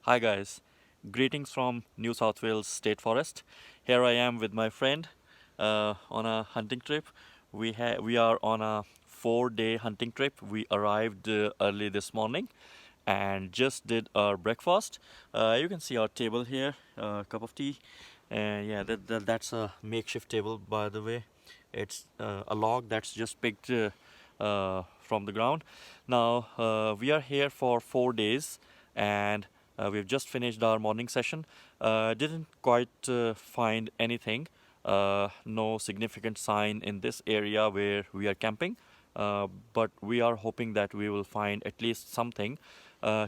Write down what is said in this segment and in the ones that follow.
Hi guys, greetings from New South Wales State Forest. Here I am with my friend on a hunting trip. We are on a 4-day hunting trip. We arrived early this morning and just did our breakfast. You can see our table here, a cup of tea, and yeah, that's a makeshift table by the way. It's a log that's just picked from the ground. Now we are here for 4 days and we've just finished our morning session. Didn't quite find anything, no significant sign in this area where we are camping, but we are hoping that we will find at least something.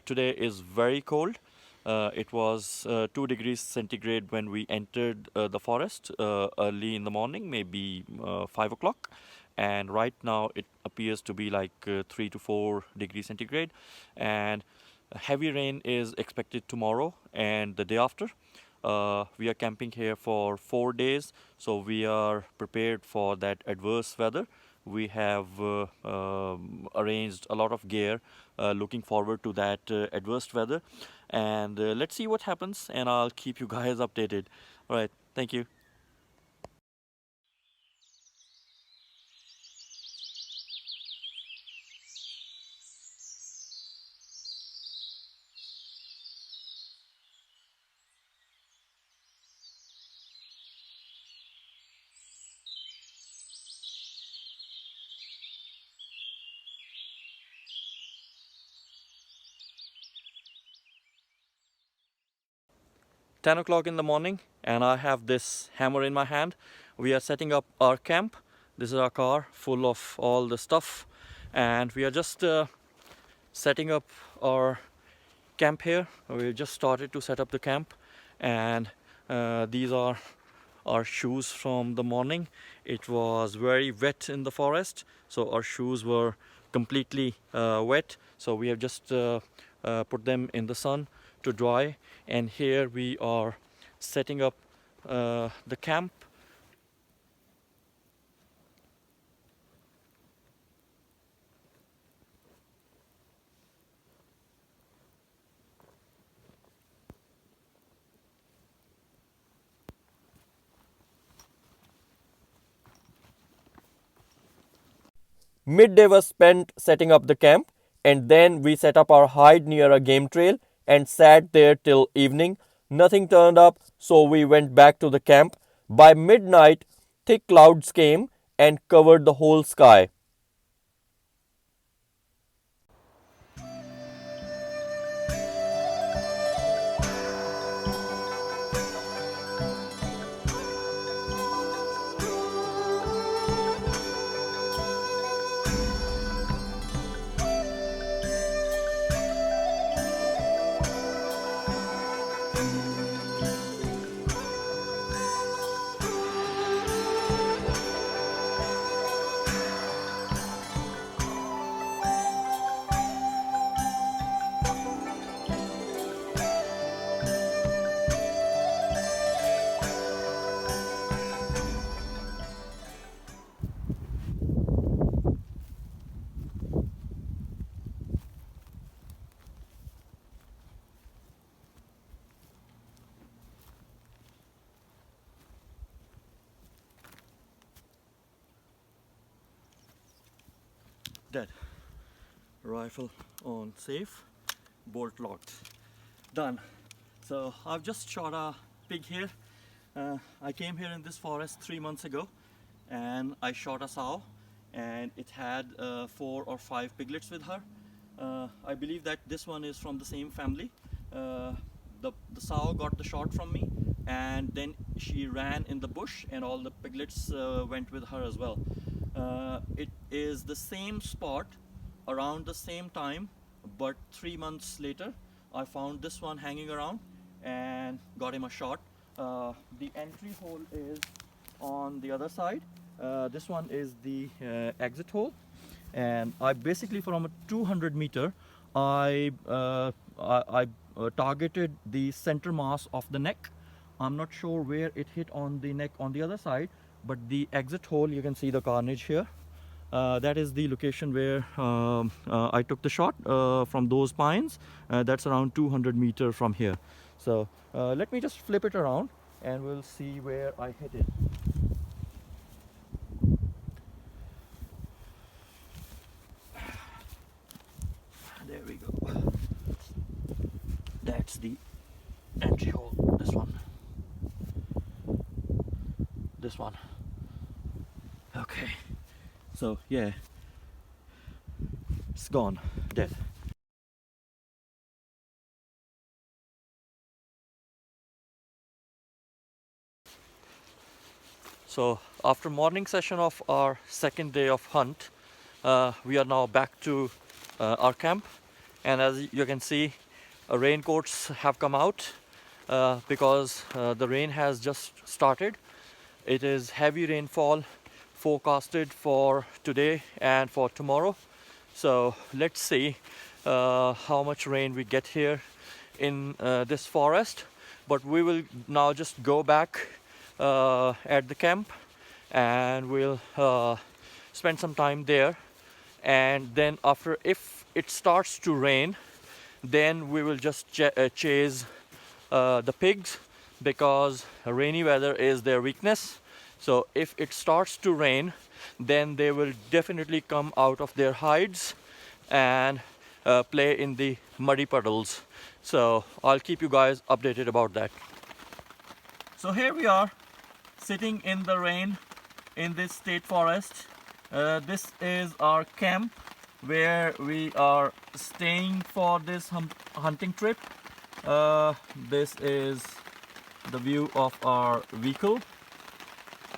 Today is very cold. It was 2 degrees centigrade when we entered the forest early in the morning, maybe 5 o'clock. And right now it appears to be like 3 to 4 degrees centigrade. And heavy rain is expected tomorrow and the day after. We are camping here for 4 days, so we are prepared for that adverse weather. We have arranged a lot of gear, looking forward to that adverse weather. And let's see what happens, and I'll keep you guys updated. All right, thank you. 10 o'clock in the morning, and I have this hammer in my hand. We are setting up our camp. This is our car full of all the stuff, and we are just setting up our camp here. We just started to set up the camp, and these are our shoes from the morning. It was very wet in the forest, so our shoes were completely wet. So we have just put them in the sun to dry, and here we are setting up the camp. Midday was spent setting up the camp, and then we set up our hide near a game trail and sat there till evening. Nothing turned up, so we went back to the camp. By midnight, thick clouds came and covered the whole sky. Dead. Rifle on safe, bolt locked. Done. So I've just shot a pig here. I came here in this forest 3 months ago, and I shot a sow, and it had 4 or 5 piglets with her. I believe that this one is from the same family. Uh, the sow got the shot from me, and then she ran in the bush, and all the piglets went with her as well. It is the same spot around the same time, but 3 months later, I found this one hanging around and got him a shot. The entry hole is on the other side. This one is the exit hole, and I basically from a 200 meter, I targeted the center mass of the neck. I'm not sure where it hit on the neck on the other side, but the exit hole, you can see the carnage here. That is the location where I took the shot from those pines. That's around 200 meters from here. So let me just flip it around and we'll see where I hit it. There we go. That's the entry hole. This one. This one. Okay. So yeah, it's gone. Dead. So after morning session of our second day of hunt, we are now back to our camp, and as you can see, raincoats have come out because the rain has just started. It is heavy rainfall forecasted for today and for tomorrow. So let's see how much rain we get here in this forest. But we will now just go back at the camp and we'll spend some time there. And then after, if it starts to rain, then we will just chase the pigs because rainy weather is their weakness. So if it starts to rain, then they will definitely come out of their hides and play in the muddy puddles. So I'll keep you guys updated about that. So here we are sitting in the rain in this state forest. This is our camp where we are staying for this hunting trip. This is the view of our vehicle,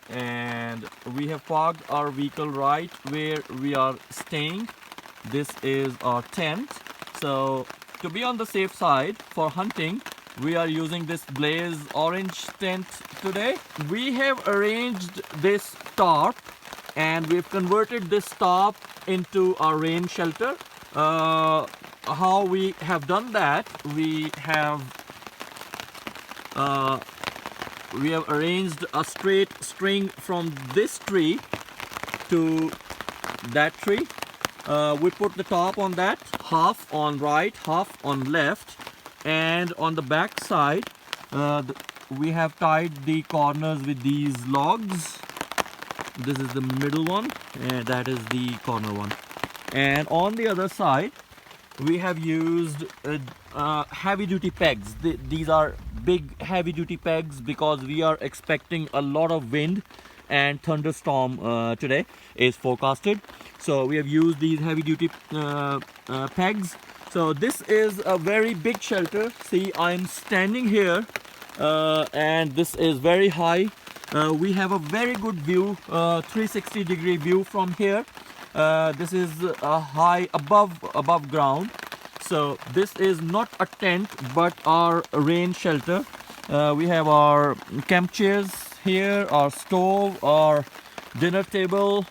and we have parked our vehicle right where we are staying. This is our tent. So to be on the safe side for hunting, we are using this blaze orange tent today. We have arranged this tarp and we've converted this tarp into a rain shelter. How we have done that, we have arranged a straight string from this tree to that tree. We put the top on that, half on right, half on left, and on the back side we have tied the corners with these logs. This is the middle one and that is the corner one, and on the other side we have used heavy duty pegs. These are big heavy duty pegs because we are expecting a lot of wind and thunderstorm today is forecasted. So we have used these heavy duty pegs. So this is a very big shelter. See, I'm standing here and this is very high. We have a very good view, 360-degree view from here. This is high above ground. So this is not a tent but our rain shelter. We have our camp chairs here, our stove, our dinner table,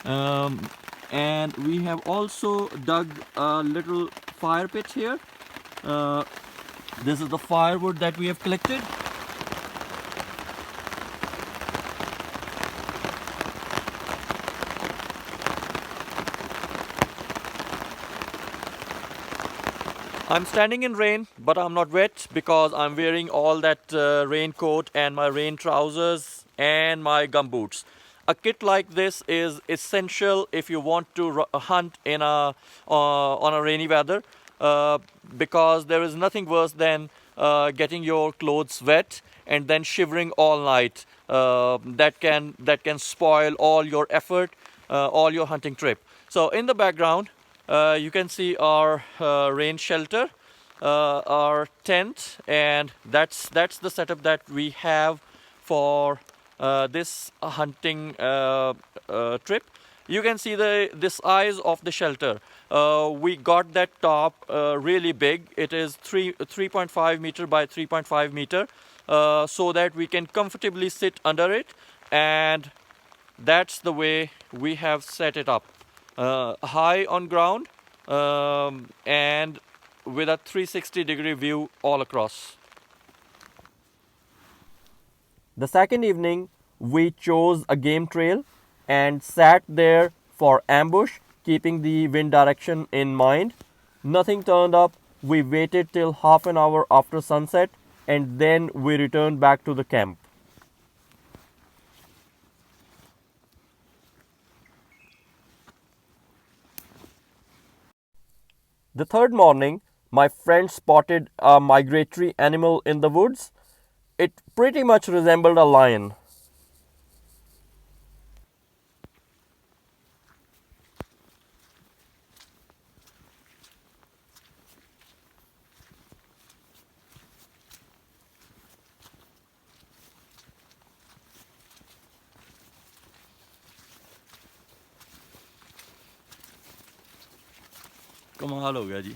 and we have also dug a little fire pit here. This is the firewood that we have collected. I'm standing in rain, but I'm not wet because I'm wearing all that raincoat and my rain trousers and my gumboots. A kit like this is essential if you want to hunt in on a rainy weather, because there is nothing worse than getting your clothes wet and then shivering all night. That can spoil all your effort, all your hunting trip. So in the background, you can see our rain shelter, our tent, and that's the setup that we have for this hunting trip. You can see the size of the shelter. We got that top really big. It is 3.5 meter by 3.5 meter, so that we can comfortably sit under it, and that's the way we have set it up. High on ground, and with a 360-degree view all across. The second evening, we chose a game trail and sat there for ambush, keeping the wind direction in mind. Nothing turned up. We waited till half an hour after sunset and then we returned back to the camp. The third morning, my friend spotted a migratory animal in the woods. It pretty much resembled a lion. कमाल हो गया जी.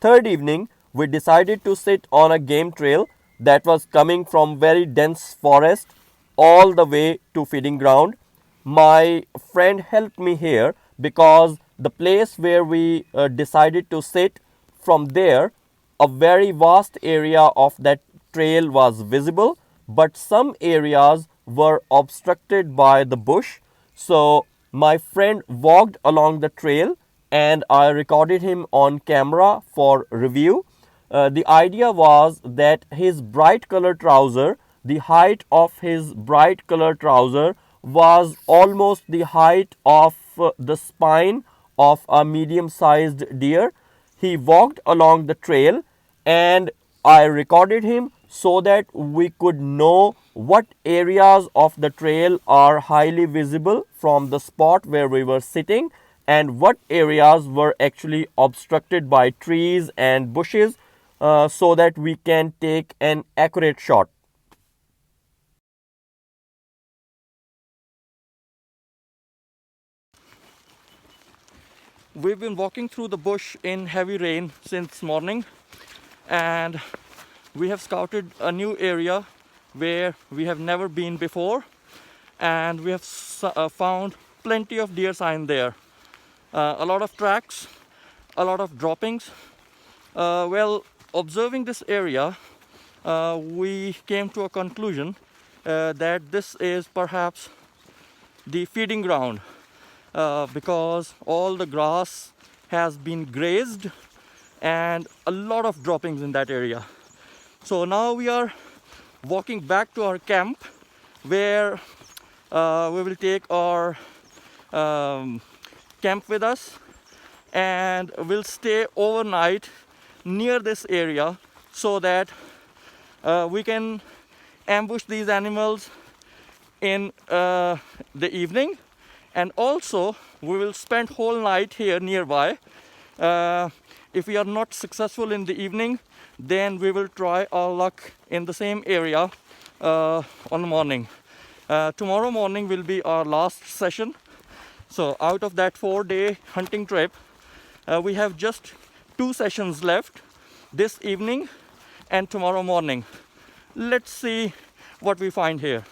Third evening, we decided to sit on a game trail that was coming from very dense forest all the way to feeding ground. My friend helped me here because the place where we decided to sit, from there a very vast area of that trail was visible, but some areas were obstructed by the bush. So my friend walked along the trail and I recorded him on camera for review. The idea was that his bright color trouser, the height of his bright color trouser was almost the height of the spine of a medium sized deer. He walked along the trail and I recorded him so that we could know what areas of the trail are highly visible from the spot where we were sitting and what areas were actually obstructed by trees and bushes, so that we can take an accurate shot. We've been walking through the bush in heavy rain since morning, and we have scouted a new area where we have never been before, and we have found plenty of deer sign there. A lot of tracks, a lot of droppings. Well, observing this area, we came to a conclusion that this is perhaps the feeding ground, because all the grass has been grazed and a lot of droppings in that area. So now we are walking back to our camp where we will take our camp with us and we'll stay overnight near this area so that we can ambush these animals in the evening, and also we will spend whole night here nearby. If we are not successful in the evening, then we will try our luck in the same area on the morning. Tomorrow morning will be our last session. So out of that 4-day hunting trip, we have just 2 sessions left, this evening and tomorrow morning. Let's see what we find here.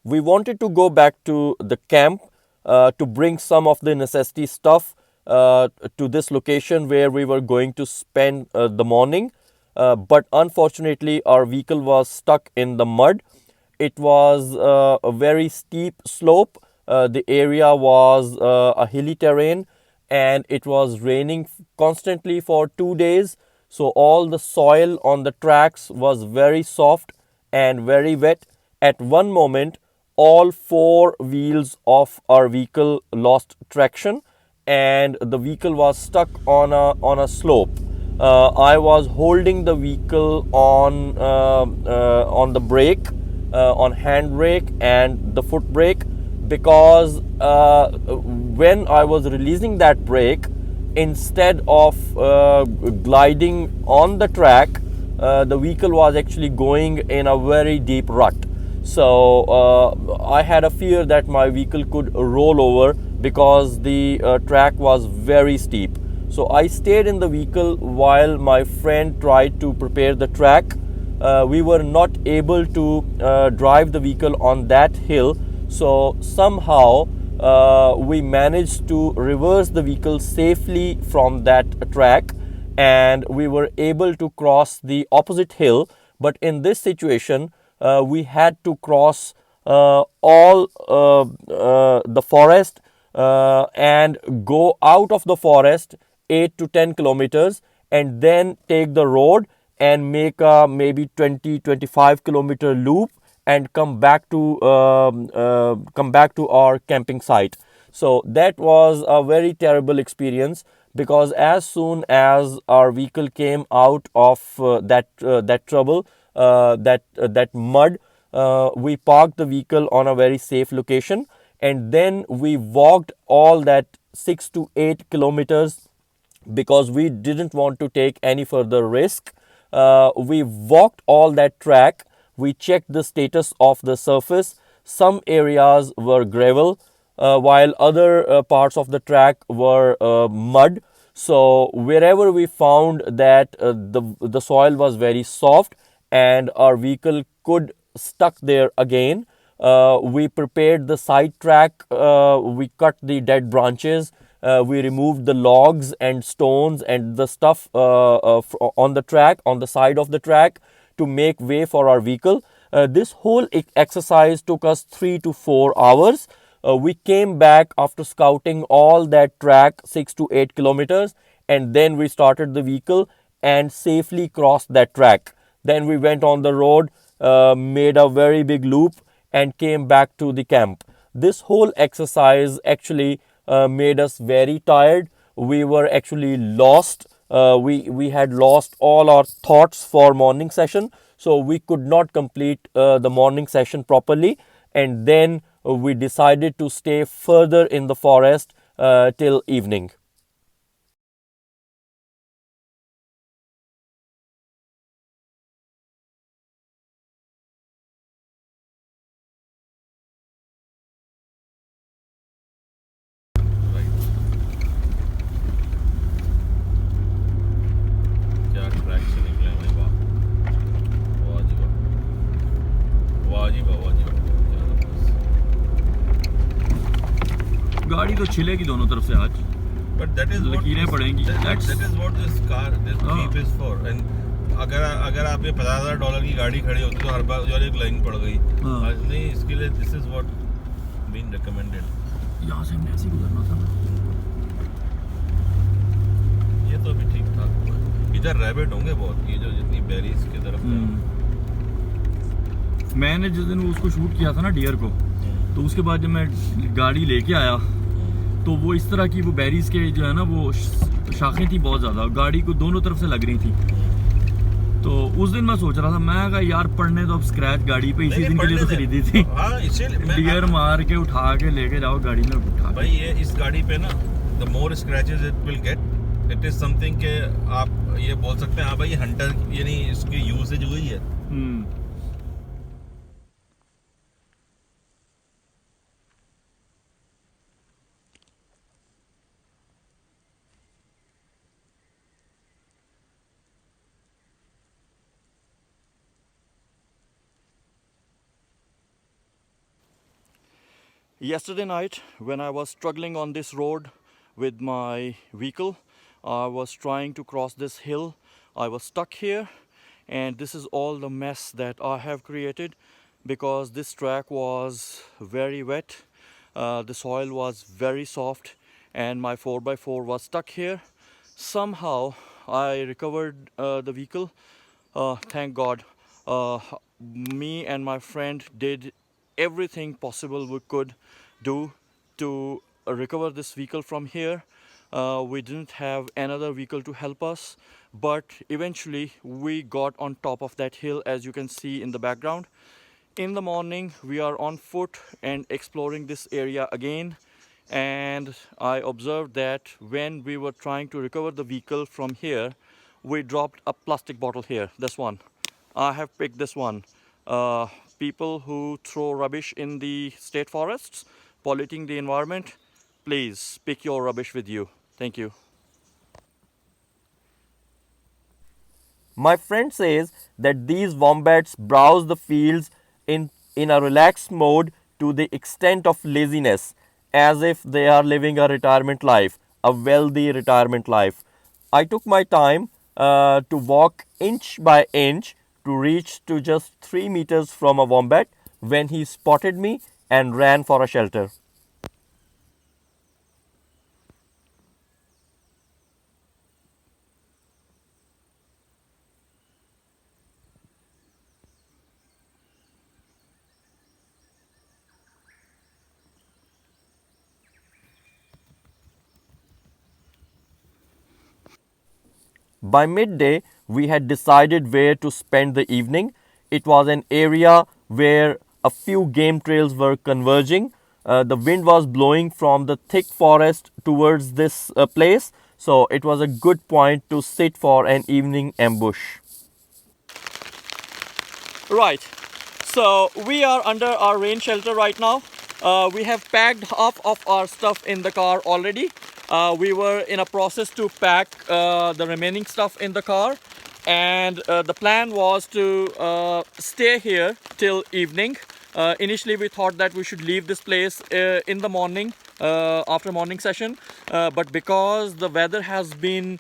We wanted to go back to the camp to bring some of the necessity stuff to this location where we were going to spend the morning. But unfortunately, our vehicle was stuck in the mud. It was a very steep slope. The area was a hilly terrain and it was raining constantly for 2 days. So all the soil on the tracks was very soft and very wet. At one moment, all 4 wheels of our vehicle lost traction and the vehicle was stuck on a slope. I was holding the vehicle on the brake, on hand brake and the foot brake, because when I was releasing that brake, instead of gliding on the track, the vehicle was actually going in a very deep rut. So I had a fear that my vehicle could roll over because the track was very steep. So I stayed in the vehicle while my friend tried to prepare the track. We were not able to drive the vehicle on that hill, so somehow we managed to reverse the vehicle safely from that track, and we were able to cross the opposite hill. But in this situation, we had to cross all the forest and go out of the forest 8 to 10 kilometers, and then take the road and make a maybe 20-25 kilometer loop and come back to our camping site. So that was a very terrible experience, because as soon as our vehicle came out of that trouble, that mud, we parked the vehicle on a very safe location, and then we walked all that 6 to 8 kilometers because we didn't want to take any further risk. We walked all that track. We checked the status of the surface. Some areas were gravel, while other parts of the track were mud. So wherever we found that the soil was very soft and our vehicle could stuck there again, we prepared the side track. We cut the dead branches. We removed the logs and stones and the stuff on the track, on the side of the track, to make way for our vehicle. This whole exercise took us 3 to 4 hours. We came back after scouting all that track 6 to 8 kilometers, and then we started the vehicle and safely crossed that track. Then we went on the road, made a very big loop, and came back to the camp. This whole exercise actually made us very tired. We were actually lost. We had lost all our thoughts for morning session, so we could not complete the morning session properly. And then we decided to stay further in the forest till evening. क्या track से निकले हैं भाई, वाह वाह जी वाह, वाह जी वाह, वाह जी वाह, क्या जबरदस्त। गाड़ी तो छिलेगी दोनों तरफ से आज, But that is what लकीरें पड़ेंगी। that is what this car, this हाँ। Jeep is for. And अगर आप ये $50,000 की गाड़ी खड़ी होती तो हर बार जो एक लाइन पड़ गई, हाँ। आज नहीं, इसके लिए this is what being recommended. यहाँ से हमने ऐसे ही गुजरना था ना। ये तो अभी ठीक ठाक हुआ है। इधर रैबिट होंगे बहुत, ये जो जितनी बैरीज की तरफ है। मैंने जिस दिन उसको शूट किया था ना, डियर को, तो उसके बाद जब मैं गाड़ी लेके आया तो वो इस तरह की वो बेरीज के जो है ना वो शाखें थी बहुत ज़्यादा, गाड़ी को दोनों तरफ से लग रही थी। तो उस दिन मैं सोच रहा था, मैं कहा यार पढ़ने तो अब स्क्रैच गाड़ी पे इसी दिन के लिए तो खरीदी थी। हाँ, इसीलिए डियर मार के उठा के लेके जाओ गाड़ी में उठा भाई, ये इस गाड़ी पे ना the more scratches it will get, it is something के आप ये बोल सकते हैं हाँ भाई ये हंटर यानी इसकी यूसेज हुई है। Yesterday night, when I was struggling on this road with my vehicle, I was trying to cross this hill. I was stuck here, and this is all the mess that I have created because this track was very wet. The soil was very soft, and my 4x4 was stuck here. Somehow, I recovered the vehicle. Thank God. Me and my friend did everything possible we could do to recover this vehicle from here. We didn't have another vehicle to help us, but eventually we got on top of that hill, as you can see in the background. In the morning, we are on foot and exploring this area again. And I observed that when we were trying to recover the vehicle from here, we dropped a plastic bottle here, this one. I have picked this one. People who throw rubbish in the state forests, polluting the environment, please pick your rubbish with you. Thank you. My friend says that these wombats browse the fields in a relaxed mode to the extent of laziness, as if they are living a retirement life, a wealthy retirement life. I took my time to walk inch by inch to reach to just 3 meters from a wombat when he spotted me and ran for a shelter. By midday, we had decided where to spend the evening. It was an area where a few game trails were converging. The wind was blowing from the thick forest towards this place, so it was a good point to sit for an evening ambush. Right. So we are under our rain shelter right now. We have packed half of our stuff in the car already. We were in a process to pack the remaining stuff in the car, and the plan was to stay here till evening. Initially, we thought that we should leave this place in the morning after morning session, but because the weather has been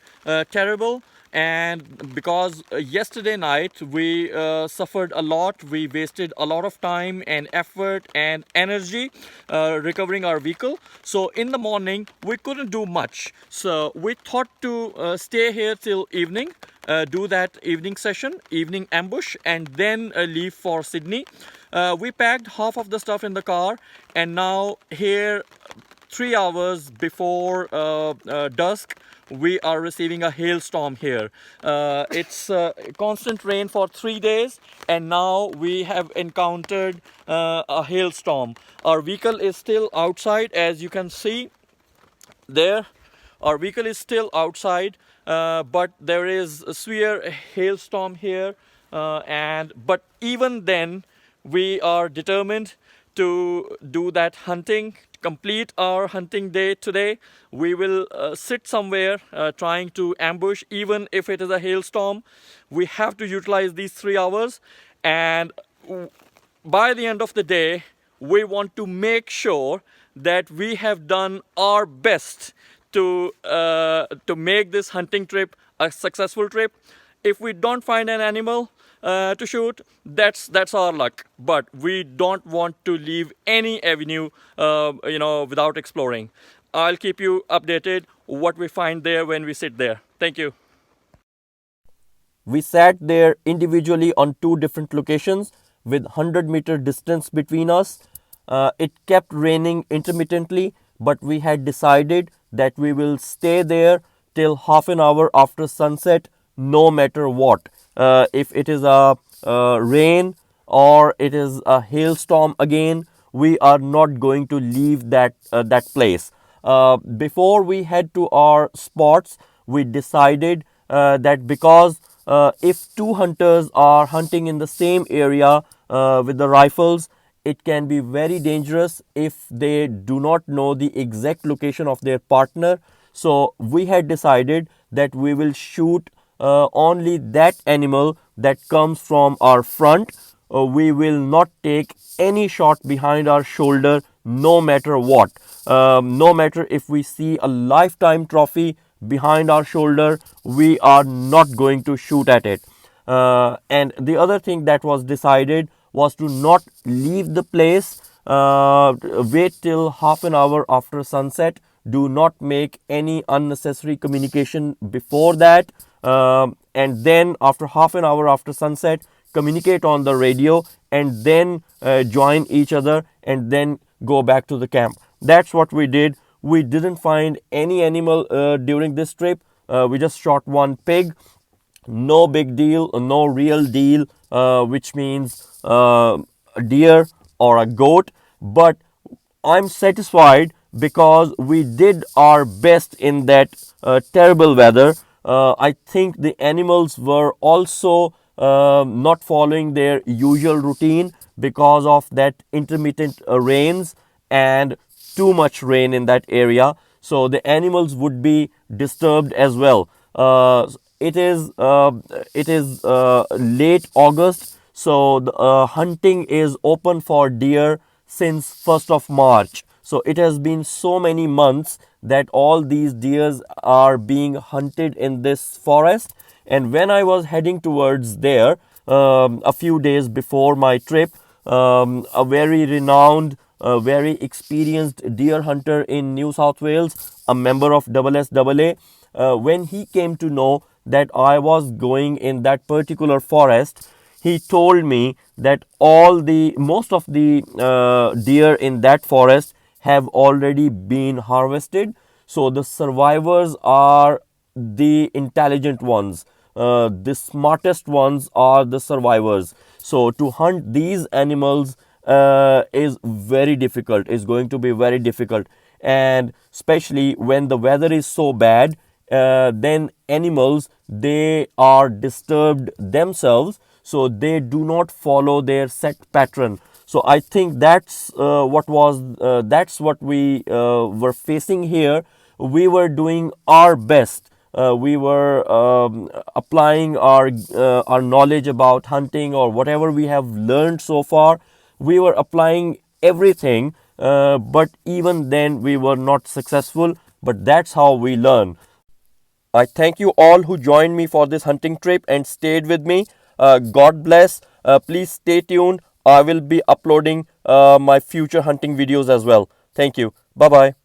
terrible, and because yesterday night we suffered a lot, we wasted a lot of time and effort and energy recovering our vehicle. So in the morning we couldn't do much, so we thought to stay here till evening, do that evening session, evening ambush, and then leave for Sydney. We packed half of the stuff in the car, and now here 3 hours before dusk, we are receiving a hailstorm here. It's constant rain for 3 days, and now we have encountered a hailstorm. Our vehicle is still outside, as you can see there. Our vehicle is still outside, but there is a severe hailstorm here, and but even then we are determined to do that hunting, complete our hunting day today. We will sit somewhere trying to ambush, even if it is a hailstorm. We have to utilize these 3 hours, and by the end of the day, we want to make sure that we have done our best to make this hunting trip a successful trip. If we don't find an animal to shoot, that's our luck. But we don't want to leave any avenue, without exploring. I'll keep you updated what we find there when we sit there. Thank you. We sat there individually on two different locations with 100-meter distance between us. It kept raining intermittently, but we had decided that we will stay there till half an hour after sunset, no matter what. If it is a rain or it is a hailstorm again, we are not going to leave that place. Before we head to our spots, we decided that because if two hunters are hunting in the same area with the rifles, it can be very dangerous if they do not know the exact location of their partner. So we had decided that we will shoot only that animal that comes from our front. We will not take any shot behind our shoulder, no matter what. No matter if we see a lifetime trophy behind our shoulder, we are not going to shoot at it. And the other thing that was decided was to not leave the place, wait till half an hour after sunset. Do not make any unnecessary communication before that. And then after half an hour after sunset, communicate on the radio, and then join each other, and then go back to the camp. That's what we did. We didn't find any animal during this trip. We just shot one pig. No big deal, no real deal, which means a deer or a goat. But I'm satisfied because we did our best in that terrible weather. I think the animals were also not following their usual routine because of that intermittent rains and too much rain in that area. So the animals would be disturbed as well. it is late August, so the hunting is open for deer since 1st of March. So it has been so many months that all these deers are being hunted in this forest. And when I was heading towards there a few days before my trip, a very renowned, very experienced deer hunter in New South Wales, a member of SSAA, when he came to know that I was going in that particular forest, he told me that most of the deer in that forest have already been harvested. So the survivors are the intelligent ones. The smartest ones are the survivors. So to hunt these animals is very difficult, is going to be very difficult. And especially when the weather is so bad, then animals, they are disturbed themselves, so they do not follow their set pattern. So I think that's what we were facing here. We were doing our best. We were applying our knowledge about hunting, or whatever we have learned so far. We were applying everything, but even then we were not successful. But that's how we learn. I thank you all who joined me for this hunting trip and stayed with me. God bless. Please stay tuned. I will be uploading my future hunting videos as well. Thank you. Bye bye.